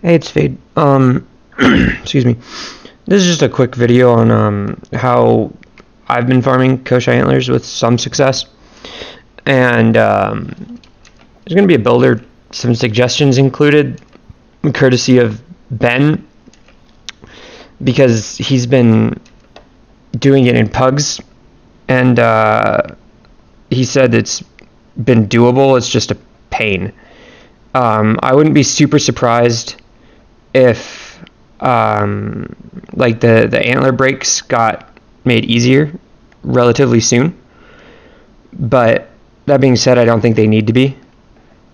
Hey, it's Fayd. Excuse me. This is just a quick video on how I've been farming Koshai antlers with some success, and there's going to be a builder, some suggestions included, courtesy of Ben, because he's been doing it in pugs, and he said it's been doable. It's just a pain. I wouldn't be super surprised if like the antler breaks got made easier relatively soon, but that being said, I don't think they need to be.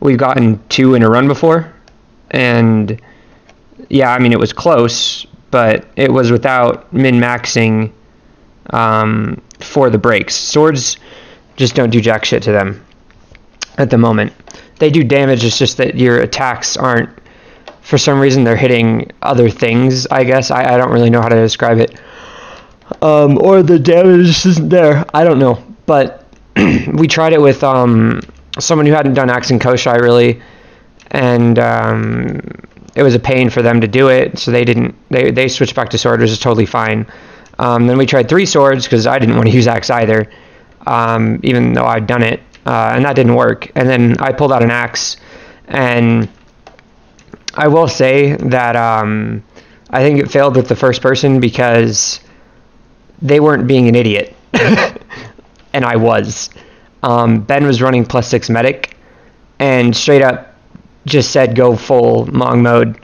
We've gotten 2 in a run before, and yeah, I mean, it was close, but it was without min-maxing for the breaks. Swords just don't do jack shit to them at the moment. They do damage, it's just that your attacks aren't, for some reason they're hitting other things, I guess. I don't really know how to describe it. Or the damage just isn't there. I don't know. But we tried it with someone who hadn't done axe and Koshai really, and it was a pain for them to do it, so they switched back to sword, which is totally fine. Then we tried 3 swords because I didn't want to use axe either, even though I'd done it, and that didn't work. And then I pulled out an axe, and I will say that I think it failed with the first person because they weren't being an idiot, and I was. Ben was running +6 medic, and straight up just said go full Mong mode.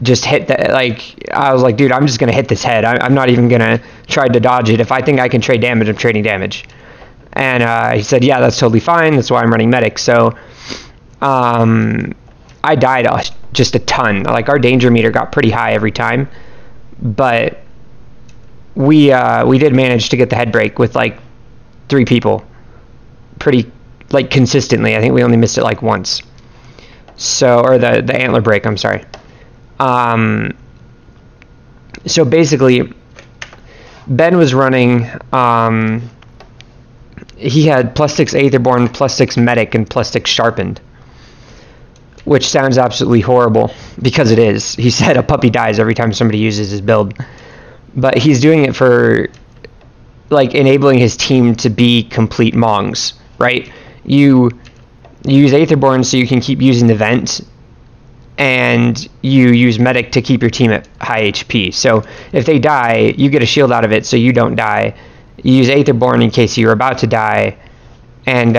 Just hit that. Like, I was like, dude, I'm just gonna hit this head. I'm not even gonna try to dodge it. If I think I can trade damage, I'm trading damage. And he said, yeah, that's totally fine. That's why I'm running medic. So I died just a ton. Like, our danger meter got pretty high every time, but we did manage to get the head break with like 3 people pretty like consistently. I think we only missed it like once. So, or the antler break, I'm sorry. So basically Ben was running he had +6 Aetherborn, +6 medic, and +6 sharpened, which sounds absolutely horrible, because it is. He said a puppy dies every time somebody uses his build, but he's doing it for like enabling his team to be complete Mongs, right? You use Aetherborn so you can keep using the vent, and you use medic to keep your team at high HP. So if they die, you get a shield out of it so you don't die. You use Aetherborn in case you're about to die, and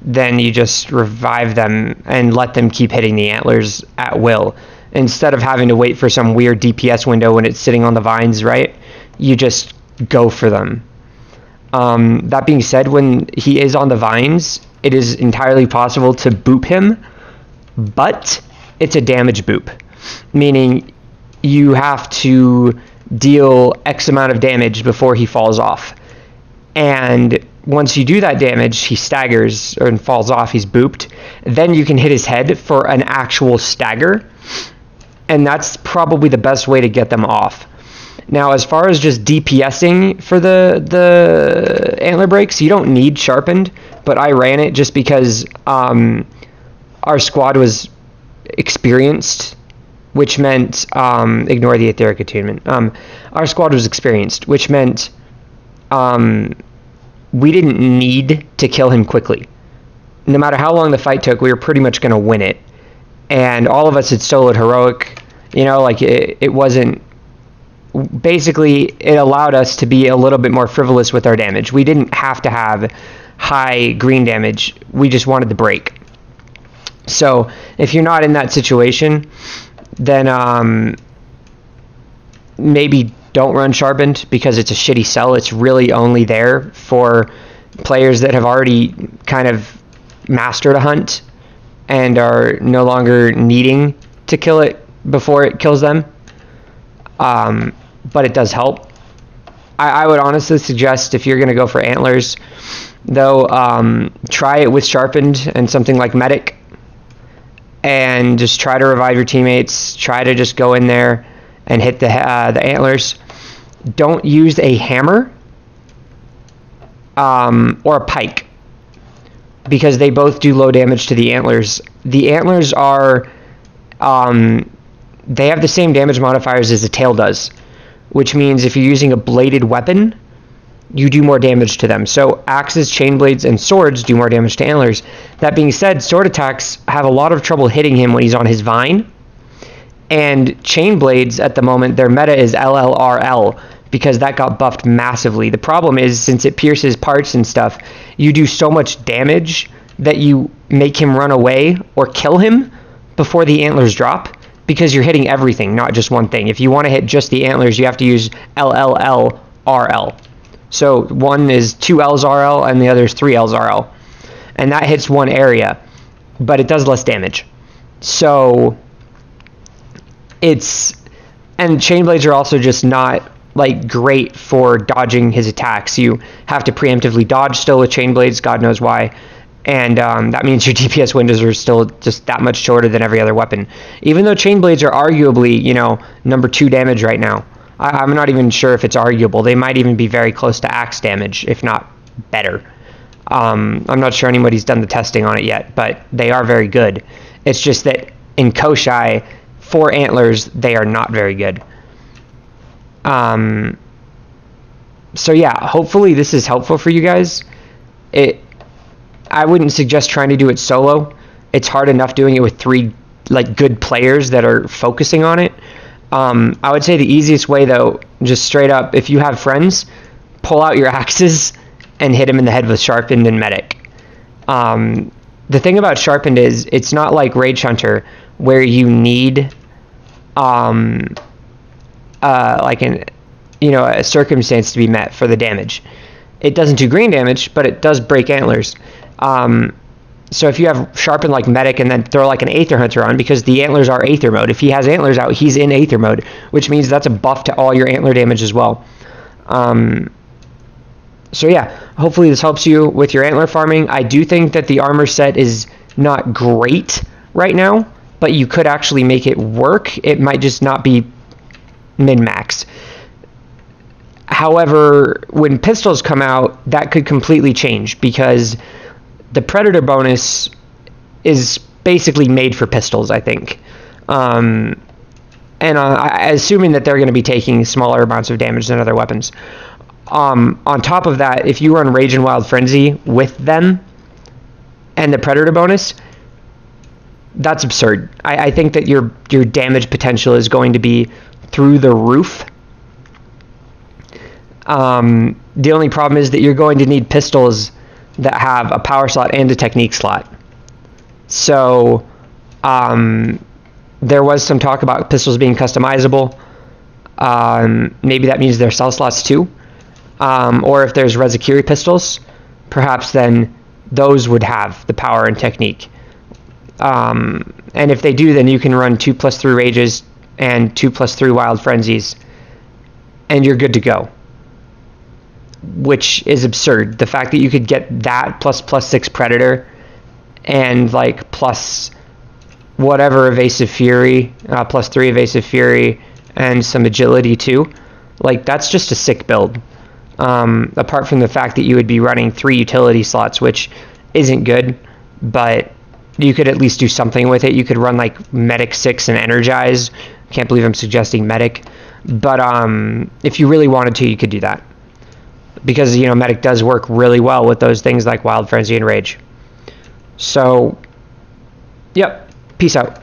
then you just revive them and let them keep hitting the antlers at will. Instead of having to wait for some weird DPS window when it's sitting on the vines, right? You just go for them. That being said, when he is on the vines, it is entirely possible to boop him, but it's a damage boop, meaning you have to deal X amount of damage before he falls off. And once you do that damage, he staggers and falls off, he's booped. Then you can hit his head for an actual stagger, and that's probably the best way to get them off. Now, as far as just DPSing for the antler breaks, you don't need sharpened, but I ran it just because our squad was experienced, which meant, ignore the etheric attunement. Our squad was experienced, which meant we didn't need to kill him quickly. No matter how long the fight took, we were pretty much going to win it. And all of us had soloed heroic, you know, like it wasn't, basically it allowed us to be a little bit more frivolous with our damage. We didn't have to have high green damage, we just wanted the break. So if you're not in that situation, then maybe don't run sharpened, because it's a shitty sell. It's really only there for players that have already kind of mastered a hunt and are no longer needing to kill it before it kills them. But it does help. I would honestly suggest, if you're going to go for antlers, though, try it with sharpened and something like medic, and just try to revive your teammates. Try to just go in there and hit the antlers. Don't use a hammer or a pike, because they both do low damage to the antlers. The antlers are They have the same damage modifiers as a tail does, which means if you're using a bladed weapon, you do more damage to them. So axes, chain blades, and swords do more damage to antlers. That being said, sword attacks have a lot of trouble hitting him when he's on his vine. And chain blades, at the moment, their meta is LLRL, because that got buffed massively. The problem is, since it pierces parts and stuff, you do so much damage that you make him run away or kill him before the antlers drop, because you're hitting everything, not just one thing. If you want to hit just the antlers, you have to use LLLRL. So one is 2 L's RL and the other is 3 L's RL. And that hits one area, but it does less damage. So and chain blades are also just not like great for dodging his attacks. You have to preemptively dodge still with chain blades, God knows why. And that means your DPS windows are still just that much shorter than every other weapon. Even though chain blades are arguably, number 2 damage right now. I'm not even sure if it's arguable. They might even be very close to axe damage, if not better. I'm not sure anybody's done the testing on it yet, but they are very good. It's just that in Koshai, for antlers, they are not very good. So yeah, hopefully this is helpful for you guys. I wouldn't suggest trying to do it solo. It's hard enough doing it with 3 good players that are focusing on it. I would say the easiest way, though, just straight up, if you have friends, pull out your axes and hit them in the head with Sharpened and Medic. The thing about Sharpened is it's not like Rage Hunter, where you need a circumstance to be met for the damage. It doesn't do green damage, but it does break antlers. So if you have Sharpen like Medic and then throw like an Aether Hunter on, because the antlers are Aether mode. If he has antlers out, he's in Aether mode, which means that's a buff to all your antler damage as well. So yeah, hopefully this helps you with your antler farming. I do think that the armor set is not great right now, but you could actually make it work. It might just not be min-max. However, when pistols come out, that could completely change, because the Predator bonus is basically made for pistols, I think. And assuming that they're going to be taking smaller amounts of damage than other weapons. On top of that, if you run Rage and Wild Frenzy with them and the Predator bonus, that's absurd. I think that your damage potential is going to be through the roof. The only problem is that you're going to need pistols that have a power slot and a technique slot. So there was some talk about pistols being customizable. Maybe that means they're cell slots too. Or if there's Rezakiri pistols, perhaps then those would have the power and technique. And if they do, then you can run 2+3 Rages and 2+3 Wild Frenzies, and you're good to go. Which is absurd. The fact that you could get that +6 Predator and plus whatever Evasive Fury, +3 Evasive Fury, and some agility too, that's just a sick build. Apart from the fact that you would be running 3 utility slots, which isn't good, but you could at least do something with it. You could run Medic 6 and Energize. Can't believe I'm suggesting Medic, but if you really wanted to, you could do that. Because, Medic does work really well with those things like Wild Frenzy and Rage. So, yep, peace out.